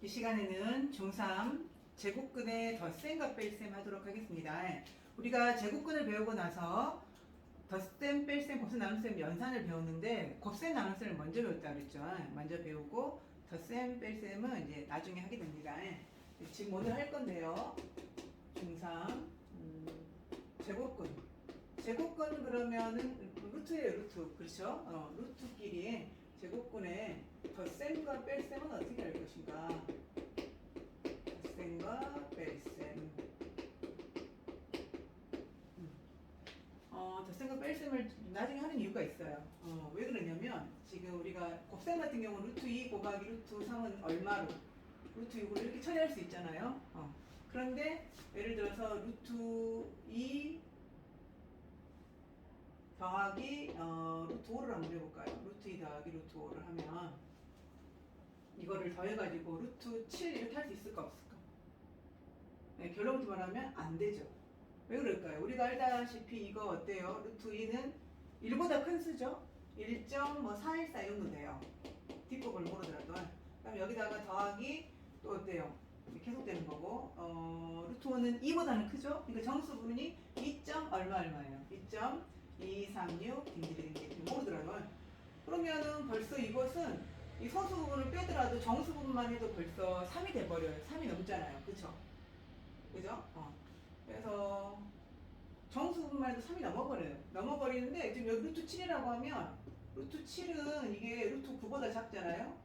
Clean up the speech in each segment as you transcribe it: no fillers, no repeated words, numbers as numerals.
이 시간에는 중3 제곱근의 덧셈과 뺄셈 하도록 하겠습니다. 우리가 제곱근을 배우고 나서 덧셈, 뺄셈, 곱셈, 나눗셈, 연산을 배웠는데 곱셈, 나눗셈을 먼저 배웠다 그랬죠. 먼저 배우고 덧셈, 뺄셈은 이제 나중에 하게 됩니다. 지금 오늘 할 건데요. 중3 제곱근. 제곱근 그러면은 루트예요, 루트. 그렇죠? 루트끼리 제곱근의 덧셈과 뺄셈은 어떻게 할 것인가? 덧셈과 뺄셈. 덧셈과 뺄셈을 나중에 하는 이유가 있어요. 왜 그러냐면 지금 우리가 곱셈 같은 경우는 루트 2 곱하기 루트 3은 얼마로 루트 6으로 이렇게 처리할 수 있잖아요. 그런데 예를 들어서 루트 2 더하기 루트 5를 한번 해볼까요? 루트 2 더하기 루트 5를 하면 이거를 더해가지고 루트 7 이렇게 할 수 있을까 없을까? 네, 결론부터 말하면 안 되죠. 왜 그럴까요? 우리가 알다시피 이거 어때요? 루트 2는 1보다 큰 수죠? 1.414 이 정도 돼요. 뒷부분을 모르더라도. 그럼 여기다가 더하기 또 어때요? 계속되는 거고 루트 5는 2보다는 크죠? 그러니까 정수분이 2. 얼마예요? 2.236 딩기딩기 모르더라도 그러면은 벌써 이것은 이 소수 부분을 빼더라도 정수 부분만 해도 벌써 3이 돼버려요. 3이 넘잖아요. 그쵸? 그죠? 그래서 정수 부분만 해도 3이 넘어버려요. 넘어버리는데 지금 여기 루트 7이라고 하면 루트 7은 이게 루트 9보다 작잖아요.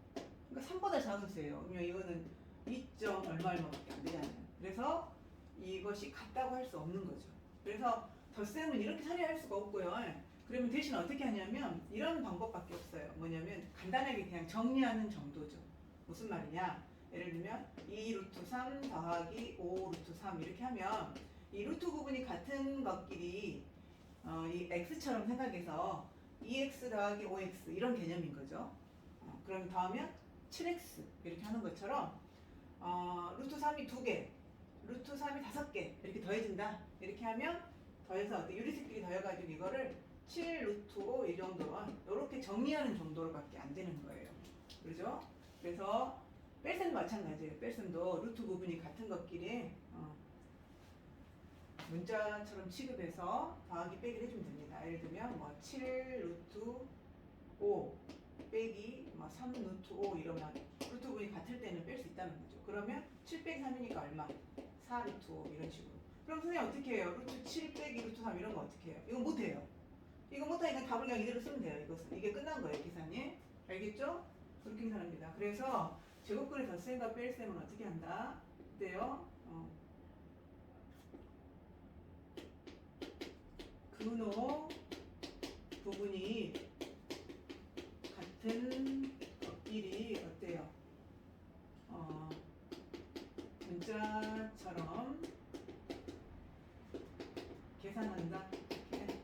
그러니까 3보다 작은 수예요. 그러면 이거는 2. 얼마밖에 안 되잖아요. 그래서 이것이 같다고 할 수 없는 거죠. 그래서 덧셈은 이렇게 처리할 수가 없고요. 그러면 대신 어떻게 하냐면 이런 방법밖에 없어요. 뭐냐면 간단하게 그냥 정리하는 정도죠. 무슨 말이냐? 예를 들면 2 루트 3 더하기 5 루트 3 이렇게 하면 이 루트 부분이 같은 것끼리 이 x처럼 생각해서 2x 더하기 5x 이런 개념인 거죠. 그럼 더하면 7x 이렇게 하는 것처럼 루트 3이 2개, 루트 3이 5개 이렇게 더해진다. 이렇게 하면 더해서 유리수끼리 더해가지고 이거를 7 루트 5 이 정도로 이렇게 정리하는 정도로밖에 안 되는 거예요. 그렇죠? 그래서 뺄셈도 마찬가지예요. 뺄셈도 루트 부분이 같은 것끼리 문자처럼 취급해서 더하기 빼기를 해주면 됩니다. 예를 들면 뭐 7 루트 5 빼기 3 루트 5 이러면 루트 부분이 같을 때는 뺄 수 있다는 거죠. 그러면 7 빼기 3이니까 얼마? 4 루트 5 이런 식으로. 그럼 선생님 어떻게 해요? 루트 7 빼기 루트 3 이런 거 어떻게 해요? 이건 못해요. 이거 못하니까 답을 그냥 이대로 쓰면 돼요. 이것은. 이게 끝난 거예요, 계산이. 알겠죠? 그렇게 계산합니다. 그래서 제곱근의 덧셈과 뺄셈은 어떻게 한다? 어때요? 근호 부분이 같은 것끼리 어때요? 문자처럼 계산한다. 이렇게.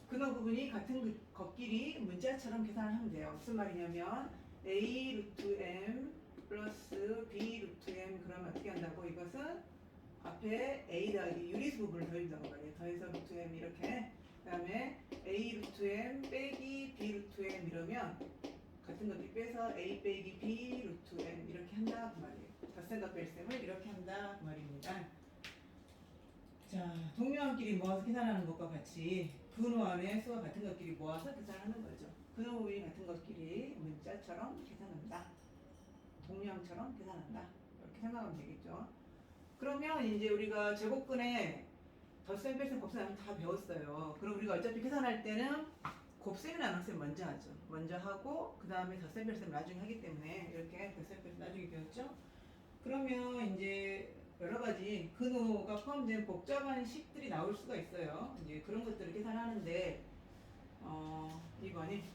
근호 부분이 같은 것끼리 문자처럼 계산을 하면 돼요. 무슨 말이냐면 a 루트 m 플러스 b 루트 m 그러면 어떻게 한다고? 이것은 앞에 a 더하기 유리수 부분을 더해준다고 말이에요. 더해서 루트 m 이렇게. 그 다음에 a 루트 m 빼기 b 루트 m 이러면 같은 것들 빼서 a 빼기 b 루트 m 이렇게 한다 그 말이에요. 덧셈과 뺄셈을 이렇게 한다 그 말입니다. 자, 동료함끼리 모아서 계산하는 것과 같이 근호 안에 수와 같은 것끼리 모아서 계산하는 거죠. 근호 부분이 같은 것끼리 문자처럼 계산한다. 동료함처럼 계산한다. 이렇게 생각하면 되겠죠. 그러면 이제 우리가 제곱근에 덧셈, 뺄셈, 곱셈, 나눗셈 다 배웠어요. 그럼 우리가 어차피 계산할 때는 곱셈이나 나눗셈 먼저 하죠. 먼저 하고 그 다음에 덧셈, 뺄셈 나중에 하기 때문에 이렇게 덧셈, 뺄셈 나중에 배웠죠. 그러면 이제 여러 가지 근호가 포함된 복잡한 식들이 나올 수가 있어요. 이제 그런 것들을 계산하는데 이번에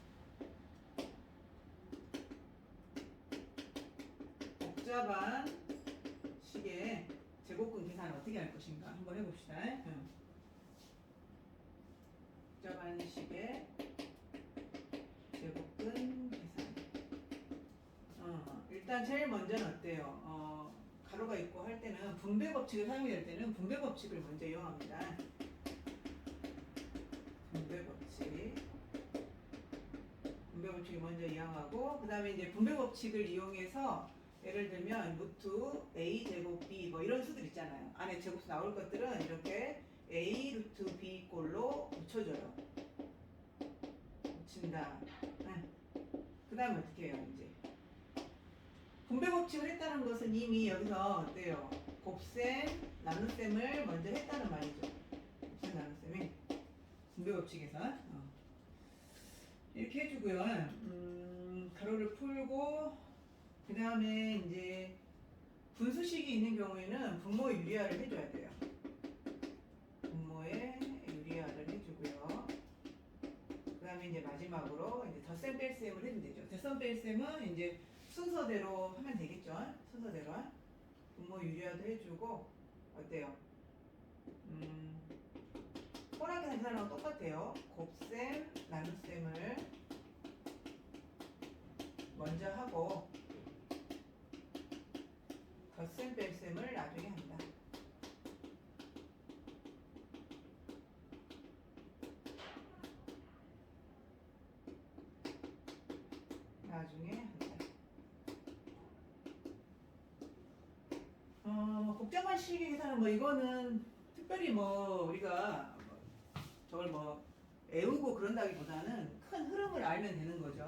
복잡한 식의 제곱근 계산을 어떻게 할 것인가 한번 해봅시다. 복잡한 식의 제곱근 계산. 일단 제일 먼저는 어때요? 가로가 있고 할 때는 분배 법칙을 사용해야 될 때는 분배 법칙을 먼저 이용합니다. 분배 법칙. 분배 법칙을 먼저 이용하고 그 다음에 이제 분배 법칙을 이용해서 예를 들면 루트 a 제곱 b 뭐 이런 수들 있잖아요. 안에 제곱수 나올 것들은 이렇게 a 루트 b 꼴로 붙여줘요. 붙인다. 네. 그 다음에 어떻게 해요 이제? 분배 법칙을 했다는 것은 이미 여기서 어때요? 곱셈, 나눗셈을 먼저 했다는 말이죠. 곱셈, 나눗셈이 분배 법칙에서 이렇게 해주고요. 가로를 풀고 그 다음에 이제 분수식이 있는 경우에는 분모의 유리화를 해줘야 돼요. 분모의 유리화를 해주고요. 그 다음에 이제 마지막으로 이제 덧셈 뺄셈을 해주면 되죠. 덧셈 뺄셈은 이제 순서대로 하면 되겠죠. 순서대로 분모 유리화도 해주고 어때요? 호랑이 계산하는 거 똑같아요. 곱셈, 나눗셈을 먼저 하고 덧셈 뺄셈을 나중에 한다. 나중에 한다. 복잡한 식의 계산은 뭐 이거는 특별히 뭐 우리가 저걸 뭐 외우고 그런다기보다는 큰 흐름을 알면 되는 거죠.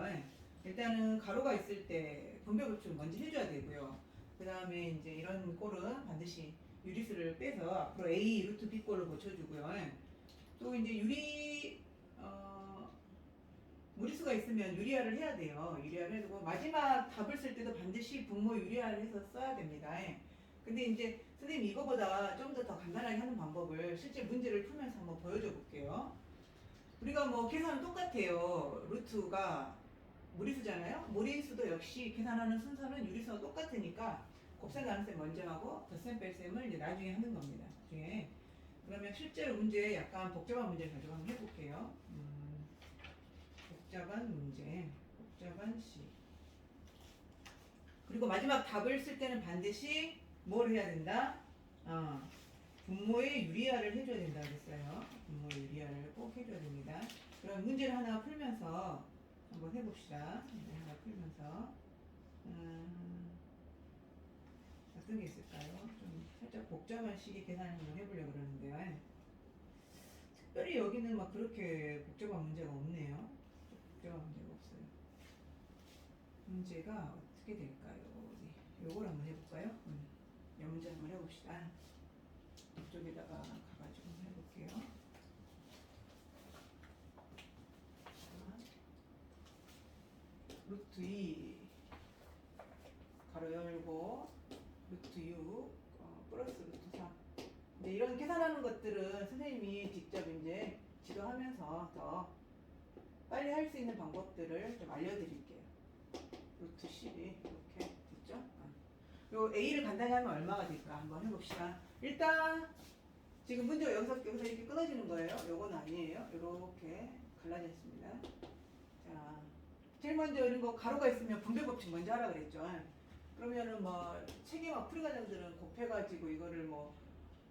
일단은 가로가 있을 때 분배 법칙을 먼저 해줘야 되고요. 그 다음에 이제 이런 꼴은 반드시 유리수를 빼서 앞으로 a 루트 b 꼴을 고쳐주고요. 또 이제 무리수가 있으면 유리화를 해야 돼요. 유리화를 해두고 마지막 답을 쓸 때도 반드시 분모 유리화를 해서 써야 됩니다. 근데 이제 선생님 이거보다 좀 더 간단하게 하는 방법을 실제 문제를 풀면서 한번 보여줘 볼게요. 우리가 뭐 계산은 똑같아요. 루트가 무리수잖아요. 무리수도 역시 계산하는 순서는 유리수와 똑같으니까 곱셈 나눗셈 먼저 하고 덧셈 뺄셈을 이제 나중에 하는 겁니다. 나중에. 그러면 실제로 문제 약간 복잡한 문제를 가지고 한번 해볼게요. 복잡한 문제, 복잡한 식. 그리고 마지막 답을 쓸 때는 반드시 뭘 해야 된다? 분모의 유리화를 해줘야 된다 그랬어요. 분모의 유리화를 꼭 해줘야 됩니다. 그럼 문제를 하나 풀면서 한번 해봅시다. 문제 하나 풀면서 어떤 게 있을까요? 좀 살짝 복잡한 식의 계산을 한번 해보려고 그러는데요. 특별히 여기는 막 그렇게 복잡한 문제가 없네요. 복잡한 문제가 없어요. 문제가 어떻게 될까요? 요걸 한번 해볼까요? 이 문제 한번 해봅시다. 이쪽에다가 가가지고 한번 해볼게요. 루트 2 가로 열고 루트 6 플러스 루트 3 이제 이런 계산하는 것들은 선생님이 직접 이제 지도하면서 더 빨리 할 수 있는 방법들을 좀 알려드릴게요. 루트 12 이렇게 됐죠? 요 A를 간단히 하면 얼마가 될까 한번 해봅시다. 일단 지금 문제가 여기서 이렇게 끊어지는 거예요. 요건 아니에요. 이렇게 갈라졌습니다. 자, 제일 먼저 이런 거 가로가 있으면 분배 법칙 먼저 하라 그랬죠. 그러면은 뭐 책임학 풀이과정들은 곱해가지고 이거를 뭐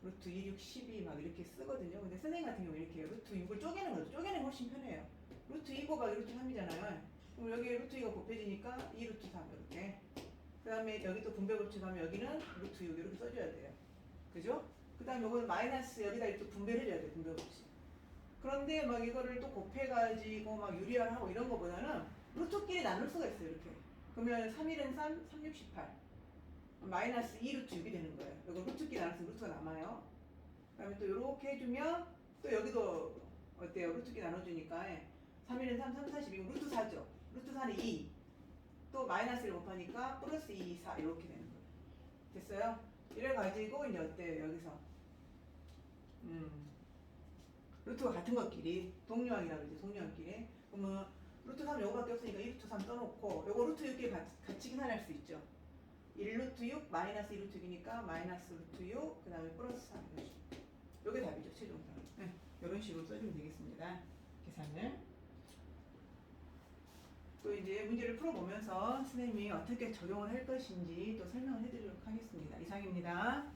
루트 2, 6, 12 막 이렇게 쓰거든요. 근데 선생님 같은 경우 이렇게 해요. 루트 6을 쪼개는 거죠. 쪼개는 게 훨씬 편해요. 루트 2 곱하기 루트 3이잖아요. 그럼 여기 루트 2가 곱해지니까 2 루트 3 이렇게. 그 다음에 여기 또 분배 법칙 하면 여기는 루트 6 이렇게 써줘야 돼요. 그죠? 그 다음에 이거는 마이너스 여기다 또 분배를 해줘야 돼요. 분배 법칙. 그런데 막 이거를 또 곱해가지고 막 유리화를 하고 이런 거보다는 루트끼리 나눌 수가 있어요. 이렇게. 그러면 3일은 3, 3, 6, 18. 마이너스 2 루트 6이 되는 거예요. 이거 루트끼리 나눠서 루트가 남아요. 그 다음에 또 이렇게 해주면 또 여기도 어때요? 루트끼리 나눠주니까 3일은 3, 3, 42. 루트 4죠. 루트 4는 2. 또 마이너스를 곱하니까 플러스 2, 4 이렇게 되는 거예요. 됐어요? 이래가지고 이제 어때요? 여기서 루트가 같은 것끼리 동류항이라고 그러죠. 동류항끼리. 그러면 루트 3 요거밖에 없으니까 1루트 3 떠놓고 요거 루트 6끼리 같이 계산할 수 있죠. 1루트 6 마이너스 2루트 6이니까 마이너스 루트 6 그 다음에 플러스 3 이런 식으로. 요게 답이죠. 최종 답. 네, 이런 식으로 써주면 되겠습니다. 계산을. 또 이제 문제를 풀어보면서 선생님이 어떻게 적용을 할 것인지 또 설명을 해드리도록 하겠습니다. 이상입니다.